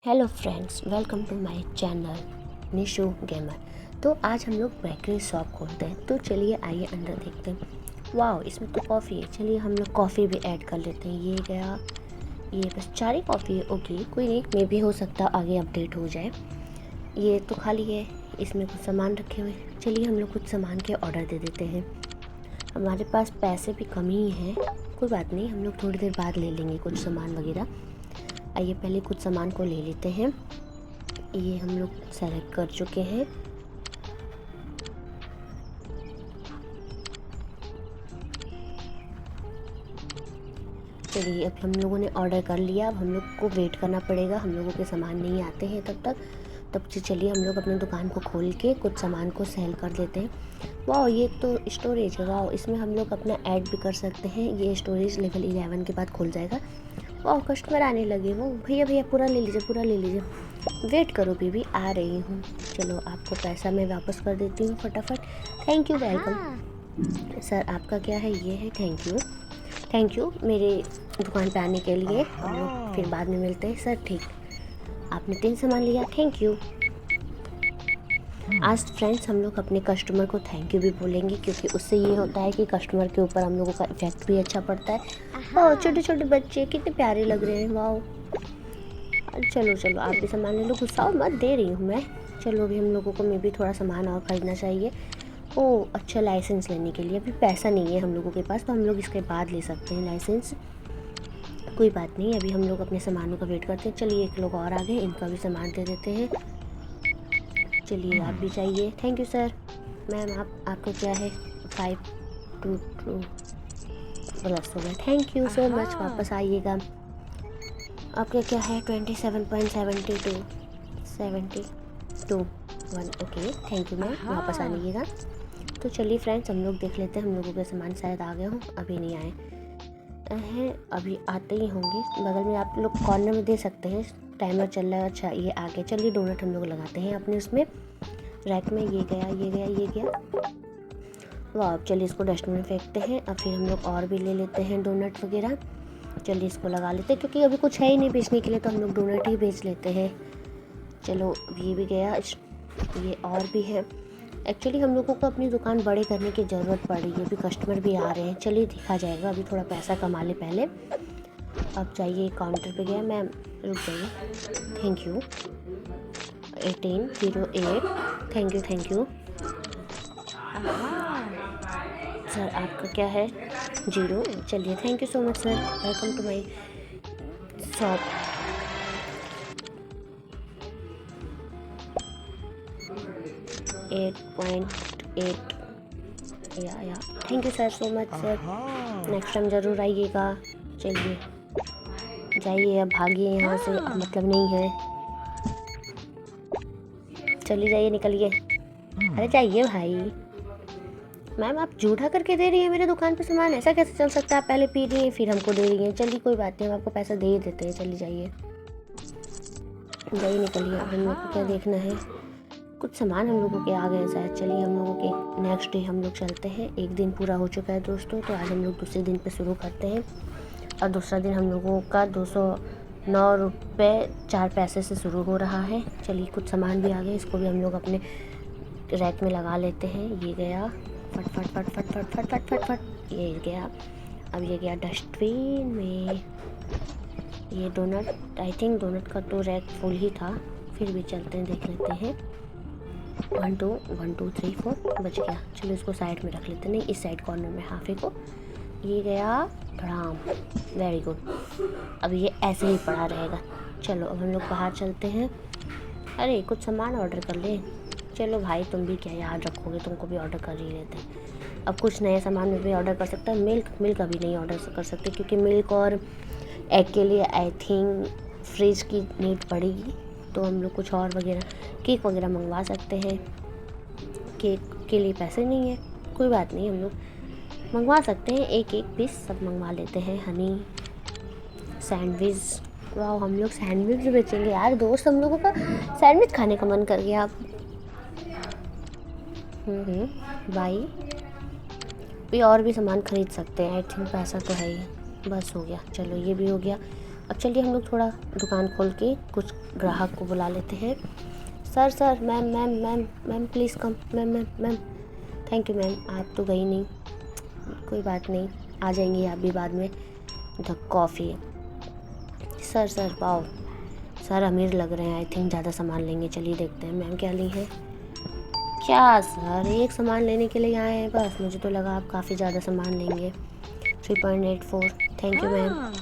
Hello friends, welcome to my channel Nishu gamer. तो आज हम लोग बेकरी शॉप खोलते हैं, तो चलिए आइए अंदर देखते हैं। वाह, इसमें तो कॉफ़ी है। चलिए हम लोग कॉफ़ी भी ऐड कर लेते हैं। ये गया, ये बस 4 ही कॉफ़ी है। ओके, कोई नहीं, मे भी हो सकता आगे अपडेट हो जाए। ये तो खाली है, इसमें कुछ सामान रखे हुए हैं। चलिए हम लोग कुछ सामान के ऑर्डर दे देते हैं। हमारे पास पैसे भी कम ही हैं, कोई बात नहीं, हम लोग थोड़ी देर बाद ले लेंगे कुछ सामान वगैरह। आइए पहले कुछ सामान को ले लेते हैं। ये हम लोग सेलेक्ट कर चुके हैं। चलिए, अब हम लोगों ने ऑर्डर कर लिया। अब हम लोग को वेट करना पड़ेगा, हम लोगों के सामान नहीं आते हैं तब से चलिए हम लोग अपनी दुकान को खोल के कुछ सामान को सेल कर देते हैं। वाह, ये तो स्टोरेज है। वाह, इसमें हम लोग अपना ऐड भी कर सकते हैं। ये स्टोरेज लेवल 11 के बाद खुल जाएगा। वाह, कस्टमर आने लगे। वो भैया भैया पूरा ले लीजिए, पूरा ले लीजिए। वेट करो बीबी, आ रही हूँ। चलो, आपको पैसा मैं वापस कर देती हूँ फटाफट। Thank you, welcome. सर आपका क्या है? ये है। थैंक यू मेरे दुकान पे आने के लिए। हम लोग फिर बाद में मिलते हैं। सर ठीक, आपने 3 सामान लिया, थैंक यू। आज फ्रेंड्स हम लोग अपने कस्टमर को थैंक यू भी बोलेंगे, क्योंकि उससे ये होता है कि कस्टमर के ऊपर हम लोगों का इफेक्ट भी अच्छा पड़ता है। और छोटे छोटे बच्चे कितने प्यारे लग रहे हैं। वाह, चलो चलो आप भी सामान ले लो, गुस्सा मत, दे रही हूँ मैं। चलो, अभी हम लोगों को मे भी थोड़ा सामान और ख़रीदना चाहिए। ओह अच्छा, लाइसेंस लेने के लिए अभी पैसा नहीं है हम लोगों के पास, तो हम लोग इसके बाद ले सकते हैं लाइसेंस। कोई बात नहीं, अभी हम लोग अपने सामानों का वेट करते हैं। चलिए, एक लोग और आ गए, इनका भी सामान दे देते हैं। चलिए, आप भी चाहिए। Thank you sir. मैम आपको क्या है? 522 प्लस हो गया। थैंक यू सो मच, वापस आइएगा। आपका क्या है? 27.72 72 1। ओके, थैंक यू मैम, वापस आ जाइएगा। तो चलिए फ्रेंड्स, हम लोग देख लेते हैं, हम लोगों के सामान शायद आ गए हों, अभी नहीं आए हैं। अभी आते ही होंगे। बगल में आप लोग कॉर्नर में दे सकते हैं, टाइमर चल रहा है। अच्छा, ये आ गया। चलिए, डोनट हम लोग लगाते हैं अपने उसमें रैक में। ये गया, ये गया, ये गया। वाह, अब चलिए इसको डस्टबिन में फेंकते हैं। अब फिर हम लोग और भी ले लेते हैं डोनट वगैरह। चलिए इसको लगा लेते हैं, क्योंकि अभी कुछ है ही नहीं बेचने के लिए, तो हम लोग डोनट ही बेच लेते हैं। चलो, ये भी गया, ये और भी है। एक्चुअली हम लोगों को अपनी दुकान बड़े करने की ज़रूरत पड़ रही है, अभी कस्टमर भी आ रहे हैं। चलिए देखा जाएगा, अभी थोड़ा पैसा कमा ले पहले। अब जाइए, काउंटर पे गया मैम, रुक जाइए। Thank you. 1808। Thank you. Sir आपका क्या है? 0। चलिए, thank you so much sir, welcome to my shop. 8.8। या thank you sir so much sir, next time ज़रूर आइएगा। चलिए जाइए, अब भागिए यहाँ से, मतलब नहीं है। चलिए जाइए, निकलिए। अरे जाइए भाई। मैम आप झूठा करके दे रही हैं मेरे दुकान पे सामान, ऐसा कैसे चल सकता है? आप पहले पी रही हैं फिर हमको दे रही हैं। चलिए कोई बात नहीं, हम आपको पैसा दे ही देते हैं। चलिए जाइए जाइए, निकलिए। हम लोग को क्या देखना है? कुछ सामान हम लोगों के आ गए शायद। चलिए, हम लोगों के नेक्स्ट डे हम लोग चलते हैं। एक दिन पूरा हो चुका है दोस्तों, तो आज हम लोग दूसरे दिन पे शुरू करते हैं। और दूसरा दिन हम लोगों का 209 रुपये 4 पैसे से शुरू हो रहा है। चलिए, कुछ सामान भी आ गए, इसको भी हम लोग अपने रैक में लगा लेते हैं। ये गया, फट फट फट फट फट फट फट फट फट, ये गया। अब ये गया डस्टबिन में। ये डोनट, आई थिंक डोनट का तो रैक फुल ही था, फिर भी चलते हैं, देख लेते हैं। 1 2 1 2 3 4 बच गया। चलो इसको साइड में रख लेते हैं, नहीं इस साइड कॉर्नर में, हाफे को। ये गया, धड़ाम, वेरी गुड। अब ये ऐसे ही पड़ा रहेगा। चलो, अब हम लोग बाहर चलते हैं। अरे कुछ सामान ऑर्डर कर ले। चलो भाई, तुम भी क्या याद रखोगे, तुमको भी ऑर्डर कर ही लेते हैं। अब कुछ नए सामान में भी ऑर्डर कर सकता है। मिल्क अभी नहीं ऑर्डर कर सकते, क्योंकि मिल्क और एग के लिए आई थिंक फ्रिज की नीड पड़ेगी। तो हम लोग कुछ और वगैरह, केक वगैरह मंगवा सकते हैं। केक के लिए पैसे नहीं है, कोई बात नहीं, हम लोग मंगवा सकते हैं। एक पीस सब मंगवा लेते हैं। हनी सैंडविच, वाह, हम लोग सैंडविच भी बेचेंगे यार दोस्त, हम लोगों का सैंडविच खाने का मन कर गया अब। भाई भी और भी सामान खरीद सकते हैं, आई थिंक पैसा तो है ही। बस हो गया, चलो ये भी हो गया। अब चलिए हम लोग थोड़ा दुकान खोल के कुछ ग्राहक को बुला लेते हैं। Sir sir, ma'am ma'am ma'am ma'am please come, ma'am ma'am ma'am. Thank you ma'am, आप तो गई नहीं, कोई बात नहीं, आ जाएंगी आप भी बाद में। The coffee. सर सर पाओ, सर अमीर लग रहे हैं, आई थिंक ज़्यादा सामान लेंगे। चलिए देखते हैं मैम क्या ली हैं। क्या सर, एक सामान लेने के लिए आए हैं बस? मुझे तो लगा आप काफ़ी ज़्यादा सामान लेंगे। 3.84। Thank you ma'am.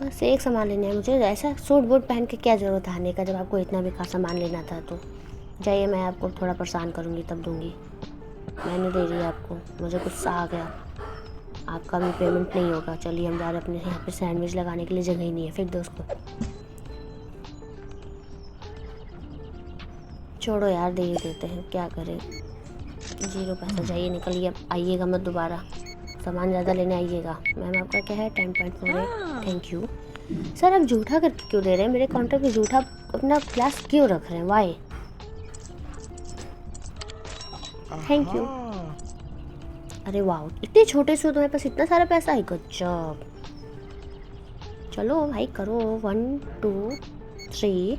बस एक सामान लेना है मुझे। ऐसा सूट बूट पहन के क्या ज़रूरत है आने का, जब आपको इतना बेकार सामान लेना था तो। जाइए, मैं आपको थोड़ा परेशान करूँगी तब दूँगी। मैंने दे रही आपको, मुझे गुस्सा आ गया। आपका भी पेमेंट नहीं होगा। चलिए हम जा रहे हैं, अपने यहाँ पे सैंडविच लगाने के लिए जगह ही नहीं है, फेंक दो उसको। छोड़ो यार, दे ही देते हैं, क्या करें। 0 पैसा। जाइए, निकलिए, आइएगा मत दोबारा, सामान ज़्यादा लेने आइएगा। मैम आपका क्या है? 10.48। Thank you. सर आप जूठा करके क्यों दे रहे हैं? मेरे काउंटर पे जूठा अपना ग्लास क्यों रख रहे हैं? वाई? Thank you. अरे वाह, इतने छोटे से तुम्हारे पास इतना सारा पैसा है, गजब। चलो भाई करो। 1 2 3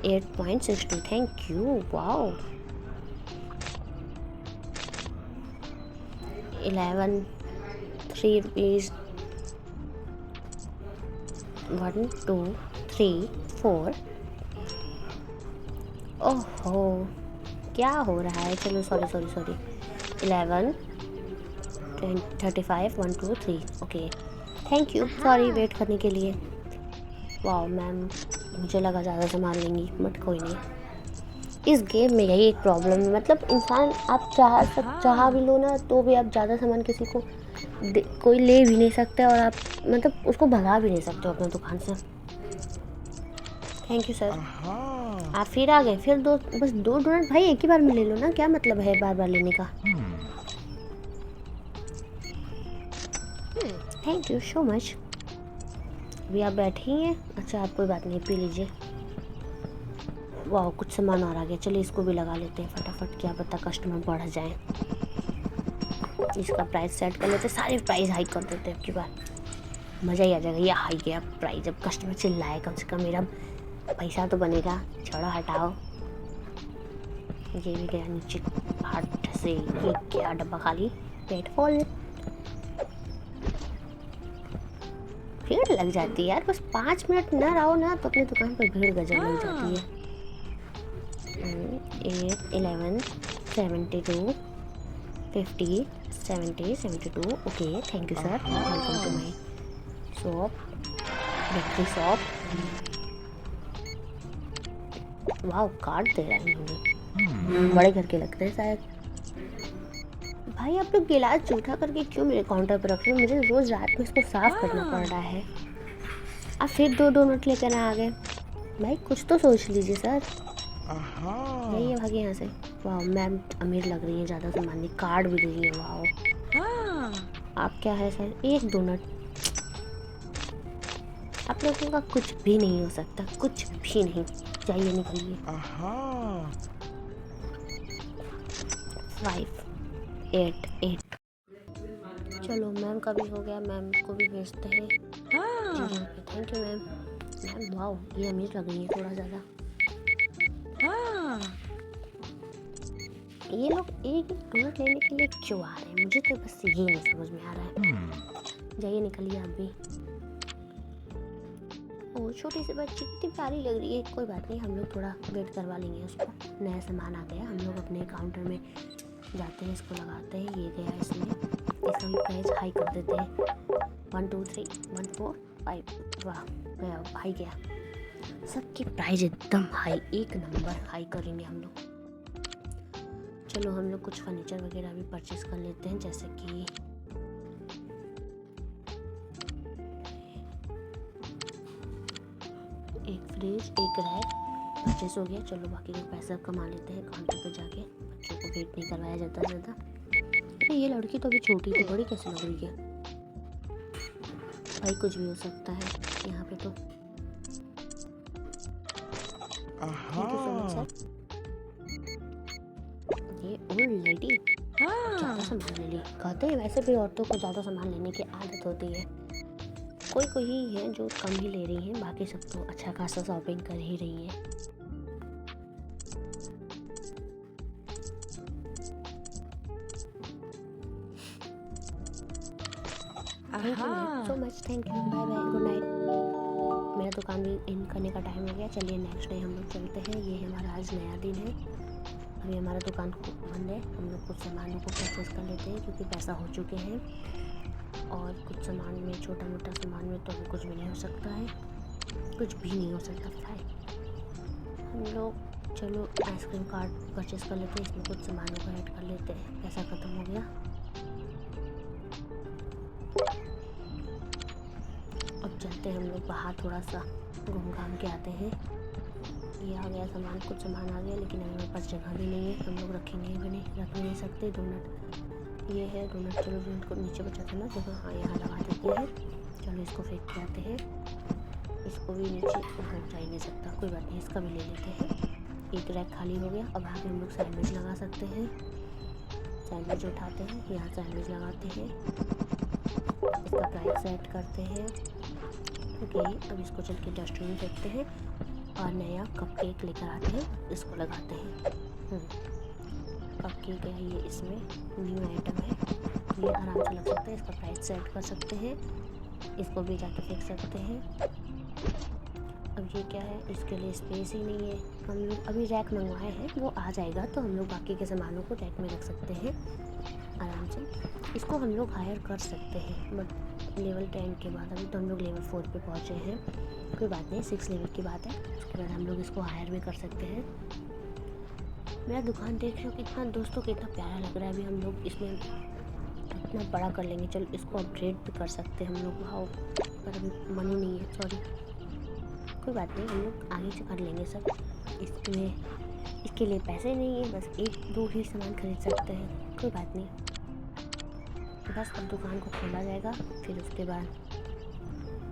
8.62। Thank you. वाओ। 11 3 रुपीज़। 1 2 3 4। ओहो, क्या हो रहा है? चलो sorry sorry sorry. 11 35 1 2 3। Okay, thank you, sorry wait करने के लिए। वाह मैम, मुझे लगा ज़्यादा सामान लेंगी, बट कोई नहीं। इस गेम में यही एक प्रॉब्लम है, मतलब इंसान आप चाह भी लो ना तो भी आप ज़्यादा सामान किसी को कोई ले भी नहीं सकते, और आप मतलब उसको भगा भी नहीं सकते हो अपने दुकान से। Thank you sir. आप फिर आ गए? फिर दो, बस 2 डोनट भाई एक ही बार में ले लो ना, क्या मतलब है बार बार लेने का। Thank you so much. अभी आप बैठे ही हैं? अच्छा, आप कोई बात नहीं, पी लीजिए। वाह, कुछ सामान और आ गया। चलिए इसको भी लगा लेते हैं फटाफट, क्या पता कस्टमर बढ़ जाए। इसका प्राइस सेट कर लेते हैं, सारे प्राइस हाई कर देते हैं अब की बार, मज़ा ही आ जाएगा। ये हाई गया प्राइस, जब कस्टमर चिल्लाए कम से कम मेरा पैसा तो बनेगा। छोड़ो हटाओ, ये भी गया नीचे हाथ से। ये क्या डब्बा खाली, पेट फुल। भीड़ लग जाती है यार, बस 5 मिनट ना रहो ना तो अपनी दुकान पर भीड़ गजब लग जाती है। 8 11 72 50 70 72। Okay, thank you sir, welcome to my shop, bakery shop. वाह, कार्ड दे रहा है मुझे, बड़े घर के लगते हैं शायद। भाई आप लोग गिलास जूठा करके क्यों मेरे काउंटर पर रख रहे हो? मुझे रोज़ रात में इसको साफ़ करना पड़ रहा है। आप फिर 2 डोनट लेकर आ गए। भाई कुछ तो सोच लीजिए सर। जाइए, भागे यहाँ से। वाह मैम अमीर लग रही है, ज़्यादा सामान नहीं, कार्ड भी दे रही है। वाह। आप क्या है सर, 1 डोनट। आप लोगों का कुछ भी नहीं हो सकता, कुछ भी नहीं। जाइए, निकलिए। 5 8 8। चलो मैम का भी हो गया, मैम को भी भेजते हैं। Thank you ma'am. मैम वाह, ये अमीर लग रही है थोड़ा ज़्यादा। ये लोग एक डोनट लेने के लिए क्यों आ रहे हैं? मुझे तो बस यही नहीं समझ में आ रहा है। जाइए, निकलिए आप भी। ओ छोटी सी बच्ची कितनी प्यारी लग रही है। कोई बात नहीं, हम लोग थोड़ा वेट करवा लेंगे उसको। नया सामान आ गया, हम लोग अपने काउंटर में जाते हैं, इसको लगाते हैं। ये गया इसमें, इसका भी प्राइस हाई कर देते हैं। 1 2 3 1 4 5। वाह, गया हाई गया। सबकी प्राइस एकदम हाई, एक नंबर हाई करेंगे हम लोग। चलो हम लोग कुछ फर्नीचर वगैरह भी परचेस कर लेते हैं, जैसे कि एक फ्रिज, एक रैक परचेस हो गया। चलो बाकी का पैसा कमा लेते हैं काउंटर पे जाके। बच्चों को वेट नहीं करवाया जाता ज़्यादा। अरे ये लड़की तो अभी छोटी थी, बड़ी कैसे लग रही है? भाई कुछ भी हो सकता है यहाँ पे तो। Thank you so much sir. ये ओल्ड लेडी ज़्यादा सामान ले ली। कहते हैं वैसे भी औरतों को ज़्यादा सामान लेने की आदत होती है। कोई कोई ही है जो कम ही ले रही हैं, बाकी सब तो अच्छा खासा शॉपिंग कर ही रही हैं। Thank you ma'am so much, thank you, bye bye, good night. मेरा दुकान भी इन करने का टाइम हो गया। चलिए नेक्स्ट डे हम लोग चलते हैं। ये हमारा आज नया दिन है। अभी हमारा दुकान बंद है। हम लोग कुछ सामानों को परचेज़ कर लेते हैं क्योंकि पैसा हो चुके हैं, और कुछ सामान में, छोटा मोटा सामान में तो अभी कुछ भी नहीं हो सकता है, कुछ भी नहीं हो सकता है। हम लोग चलो आइसक्रीम कार्ट परचेज़ कर लेते हैं, इसमें कुछ सामानों को ऐड कर लेते हैं। पैसा ख़त्म हो गया। अब चलते हैं हम लोग बाहर, थोड़ा सा घूम घाम के आते हैं। ये आ गया सामान, कुछ सामान आ गया, लेकिन अभी हमारे पास जगह भी नहीं है। हम लोग रखेंगे भी नहीं, रख भी नहीं सकते। डोनट ये है, डोनट चलो डोनट को नीचे बचा था ना जगह, हाँ यहाँ लगा देते हैं। चलो इसको फेंक के आते हैं। इसको भी नीचे हो जा ही नहीं सकता, कोई बात नहीं, इसका भी ले लेते हैं। एक रैक खाली हो गया। अब आगे हम लोग सैंडविच लगा सकते हैं। सैंडविच उठाते हैं, यहाँ सैंडविच लगाते हैं, इसका प्राइस सेट करते हैं। ओके, अब इसको चल के डस्टबिन में फेंकते हैं और नया कपकेक लेकर आते हैं, इसको लगाते हैं। कपकेक है ये, इसमें न्यू आइटम है, ये आराम से लग सकता है। इसका प्राइस सेट कर सकते हैं, इसको भी जाके फेंक सकते हैं। अब ये क्या है, इसके लिए स्पेस ही नहीं है। हम लोग अभी रैक मंगवाए हैं, वो आ जाएगा तो हम लोग बाकी के सामानों को रैक में रख सकते हैं आराम से। इसको हम लोग हायर कर सकते हैं, बट लेवल 10 के बाद, अभी तो हम लोग लेवल 4 पे पहुँचे हैं, कोई बात नहीं, 6 लेवल की बात है। उसके बाद हम लोग इसको हायर भी कर सकते हैं। मेरा दुकान देख रहे हो कितना दोस्तों, कितना प्यारा लग रहा है। अभी हम लोग इसमें इतना बड़ा कर लेंगे, चलो इसको अपग्रेड भी कर सकते हैं हम लोग। हाँ, पर अभी मनी नहीं है, सॉरी, कोई बात नहीं, हम लोग आगे से कर लेंगे सब। इसमें इसके लिए पैसे नहीं है, बस 1-2 ही सामान खरीद सकते हैं, कोई बात नहीं। बस अब दुकान को खोला जाएगा, फिर उसके बाद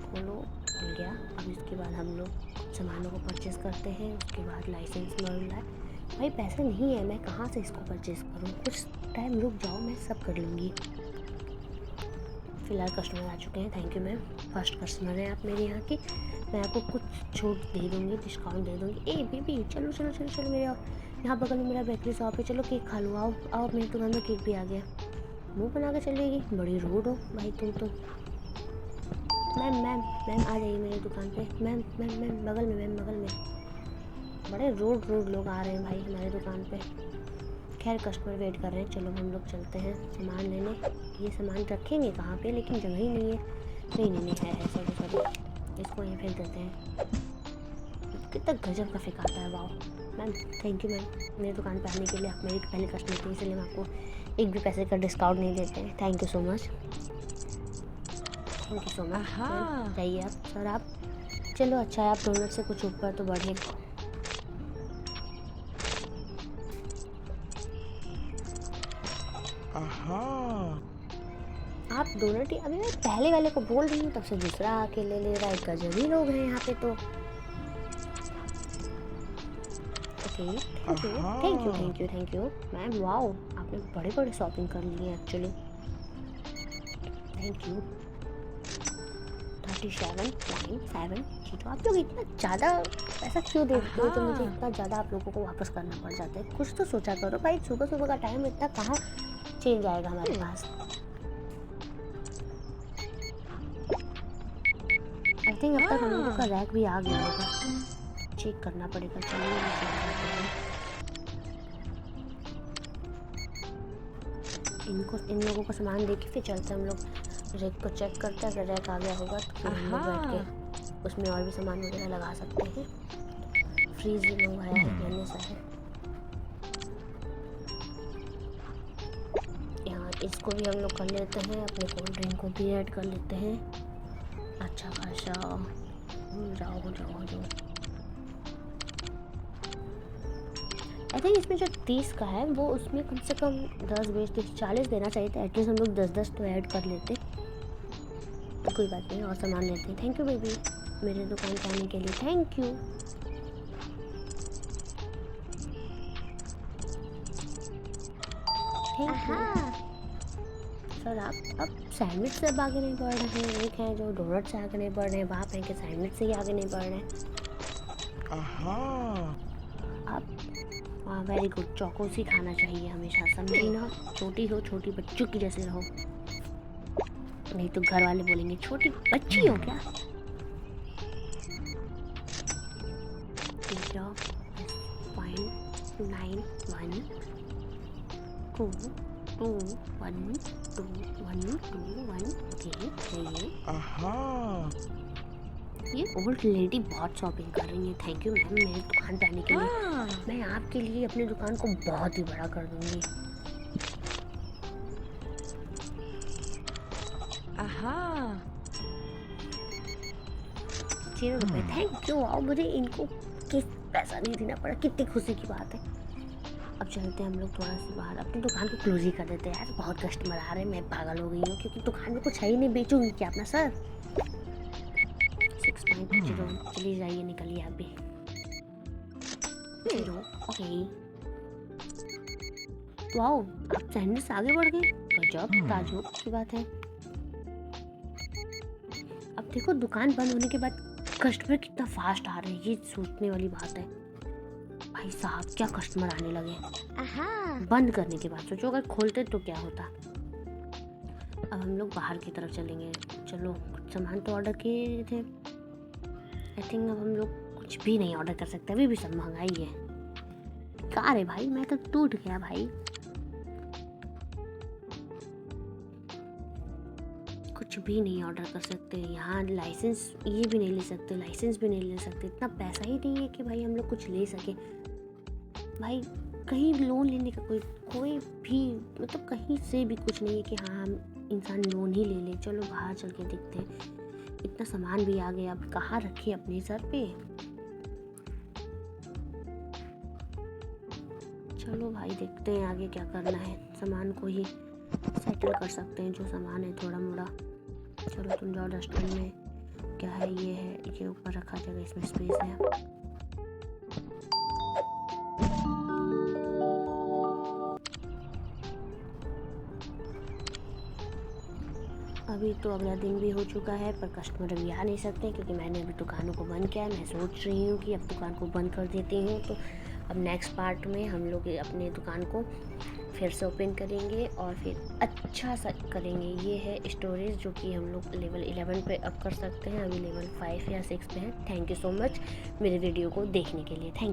खोलो, खुल गया। अब इसके बाद हम लोग सामानों को परचेज़ करते हैं। उसके बाद लाइसेंस मिल रहा है। भाई पैसे नहीं है, मैं कहाँ से इसको परचेज़ करूँ, कुछ टाइम रुक जाओ, मैं सब कर लूँगी। फ़िलहाल कस्टमर आ चुके हैं, thank you ma'am, first customer हैं आप मेरे यहाँ की। मैं आपको कुछ छूट दे दूँगी, डिस्काउंट दे दूँगी। ए बेबी चलो चलो चलो चलो, मेरे यहाँ बगल में मेरा बेकरी शॉप है, चलो केक खा लो, आओ आओ, मेरी दुकान में केक भी आ गया। मुँह बना के चलेगी, बड़ी रूड हो भाई तुम तो। मैम मैम मैम आ जाइए मेरी दुकान पे, मैम मैम मैम बगल में, मैम बगल में। बड़े रूड लोग आ रहे हैं भाई हमारी दुकान पे। खैर कस्टमर वेट कर रहे हैं, चलो हम लोग चलते हैं सामान लेने। ये सामान रखेंगे कहाँ पे, लेकिन जगह ही नहीं है। नहीं है, सॉरी, इसको यहीं फेंक देते हैं। कितना गजब का फेंकाता है, wow. Ma'am thank you ma'am, मेरी दुकान पे आने के लिए। आप मेरी पहले कस्टमर थी, इसलिए मैं आपको एक भी पैसे का डिस्काउंट नहीं देते हैं। Thank you so much, thank you so much. जाइए आप सर, आप चलो, अच्छा है आप डोनट से कुछ ऊपर तो बढ़े। आप डोनट ही, अभी मैं पहले वाले को बोल रही हूँ, तब से दूसरा आके ले ले रहा है। गजब ही लोग हैं यहाँ पे तो। Okay, thank you thank you thank you thank you ma'am, wow आपने बड़े बड़े शॉपिंग कर लिए एक्चुअली, थैंक यू। 37.7। ठीक है, आप लोग इतना ज़्यादा पैसा क्यों देते हो, तो मुझे इतना ज़्यादा आप लोगों को वापस करना पड़ जाता है। कुछ तो सोचा करो भाई, सुबह सुबह का टाइम, इतना कहाँ चेंज आएगा हमारे पास। आई थिंक अब तक हम लोगों का रैक भी आ गया होगा, चेक करना पड़ेगा। चलिए चेक करते हैं। इन लोगों को सामान देके फिर चलते हैं हम लोग रैक को चेक करते हैं। अगर रैक आ गया होगा तो फिर हम लोग बैठ के उसमें और भी सामान वगैरह लगा सकते हैं। फ्रीज भी मंगवाया है, मैंने सा है यहाँ, इसको भी हम लोग कर लेते हैं। अपने कोल्ड ड्रिंक को भी ऐड कर लेते हैं। अच्छा खासा हो जाओ। आई थिंक इसमें जो 30 का है वो, उसमें कम से कम 10, 20, 30, 40 देना चाहिए था। एटलीस्ट हम लोग 10-10 तो ऐड कर लेते, कोई बात नहीं, और सामान लेते हैं। थैंक यू बेबी मेरे दुकान पे आने के लिए, थैंक यू। सर आप अब सैंडविच से अब आगे नहीं बढ़ रहे हैं, एक हैं जो डोनट से आगे नहीं बढ़ रहे हैं, आप हैं कि सैंडविच से ही आगे नहीं बढ़ रहे हैं। आप हाँ वेरी गुड, चौकोस ही खाना चाहिए हमेशा, समझी ना। छोटी हो छोटी बच्चों की जैसे रहो, नहीं तो घर वाले बोलेंगे छोटी बच्ची हो क्या। 0.91 2 2 1 2 1 2 1 ओके चाहिए। ये ओल्ड लेडी बहुत शॉपिंग कर रही है, थैंक यू मैम मेरी दुकान पे आने के लिए। मैं आपके लिए अपनी दुकान को बहुत ही बड़ा कर दूंगी। 0 रुपए, थैंक यू। और मुझे इनको किस पैसा नहीं देना पड़ा, कितनी खुशी की बात है। अब चलते हैं हम लोग थोड़ा सा बाहर, अपनी दुकान को क्लोज ही कर देते हैं यार, बहुत कस्टमर आ रहे हैं, मैं पागल हो गई हूँ क्योंकि दुकान में कुछ है ही नहीं, बेचूंगी क्या अपना सर। 6.0 चलिए जाइए, निकलिए आप भी। 0 ओके। वाओ आप सैंडविच से आगे बढ़ गए, गजब ताजुब की बात है। अब देखो दुकान बंद होने के बाद कस्टमर कितना फास्ट आ रहे हैं, ये सोचने वाली बात है। भाई साहब क्या कस्टमर आने लगे बंद करने के बाद, सोचो अगर खोलते तो क्या होता। अब हम लोग बाहर की तरफ चलेंगे। चलो कुछ सामान तो ऑर्डर किए थे, आई थिंक अब हम लोग कुछ भी नहीं ऑर्डर कर सकते, अभी भी सब महंगाई है। कहाँ रे भाई, मैं तो टूट गया भाई। कुछ भी नहीं ऑर्डर कर सकते यहाँ, लाइसेंस ये भी नहीं ले सकते, लाइसेंस भी नहीं ले सकते, इतना पैसा ही नहीं है कि भाई हम लोग कुछ ले सके। भाई कहीं लोन लेने का कोई भी मतलब कहीं से भी कुछ नहीं है कि हाँ हम इंसान लोन ही ले ले। चलो बाहर चल के देखते हैं, इतना सामान भी आ गया, अब कहाँ रखे अपने सर पे। चलो भाई देखते हैं आगे क्या करना है, सामान को ही सेटल कर सकते हैं जो सामान है थोड़ा मोड़ा। चलो तुम जाओ डस्टबिन में, क्या है ये ऊपर रखा जाएगा, इसमें स्पेस है। अभी तो अगला दिन भी हो चुका है पर कस्टमर अभी आ नहीं सकते क्योंकि मैंने अभी दुकानों को बंद किया है। मैं सोच रही हूँ कि अब दुकान को बंद कर देती हूँ, तो अब नेक्स्ट पार्ट में हम लोग अपने दुकान को फिर से ओपन करेंगे और फिर अच्छा सा करेंगे। ये है स्टोरेज जो कि हम लोग लेवल 11 पे अप कर सकते हैं, अभी लेवल 5 या 6 पे है। थैंक यू सो मच मेरे वीडियो को देखने के लिए, थैंक